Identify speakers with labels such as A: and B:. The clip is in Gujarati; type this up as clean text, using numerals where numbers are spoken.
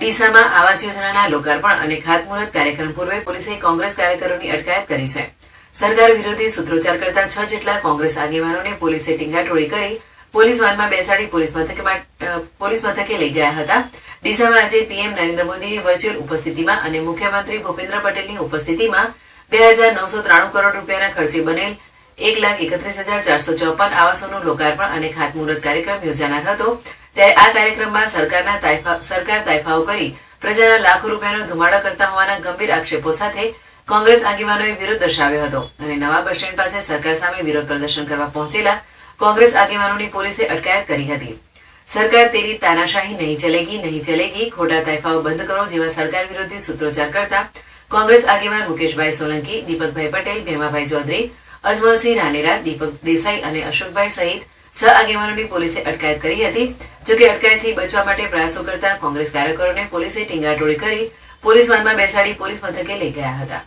A: ડીસામાં આવાસ યોજનાના લોકાર્પણ અને ખાતમુહૂર્ત કાર્યક્રમ પૂર્વે પોલીસે કોંગ્રેસ કાર્યકરોની અટકાયત કરી છે. સરકાર વિરોધી સૂત્રોચ્ચાર કરતા 6 જેટલા કોંગ્રેસ આગેવાનોને પોલીસે ટીંગાટોળી કરી પોલીસ વાનમાં બેસાડી પોલીસ મથકે લઈ ગયા હતા. ડીસામાં આજે પીએમ નરેન્દ્ર મોદીની વર્ચ્યુઅલ ઉપસ્થિતિમાં અને મુખ્યમંત્રી ભૂપેન્દ્ર પટેલની ઉપસ્થિતિમાં 2993 કરોડ રૂપિયાના ખર્ચે બનેલ 1,31,454 આવાસોનું લોકાર્પણ અને ખાતમુહૂર્ત કાર્યક્રમ યોજાનાર હતો. ત્યારે આ કાર્યક્રમમાં સરકાર તાયફાઓ કરી પ્રજાના લાખો રૂપિયાનો ધુમાડો કરતા હોવાના ગંભીર આક્ષેપો સાથે કોંગ્રેસ આગેવાનોએ વિરોધ દર્શાવ્યો હતો અને નવા બસ સ્ટેન્ડ પાસે સરકાર સામે વિરોધ પ્રદર્શન કરવા પહોંચેલા કોંગ્રેસ આગેવાનોની પોલીસે અટકાયત કરી હતી. સરકાર તેરી તાનાશાહી નહીં ચલેગી, ખોટા તાયફાઓ બંધ કરો જેવા સરકાર વિરોધી સૂત્રોચ્ચાર કરતા કોંગ્રેસ આગેવાન મુકેશભાઈ સોલંકી, દીપકભાઈ પટેલ, ભેમાભાઈ ચૌધરી, અજમલસિંહ રાનેરા, દીપક દેસાઈ અને અશોકભાઈ સહિત 6 આગેવાનોની પોલીસે અટકાયત કરી હતી. જોકે અટકાયતથી બચવા માટે પ્રયાસો કરતા કોંગ્રેસ કાર્યકરોને પોલીસે ટીંગાટોળી કરી પોલીસ વાનમાં બેસાડી પોલીસ મથકે લઈ ગયા હતા.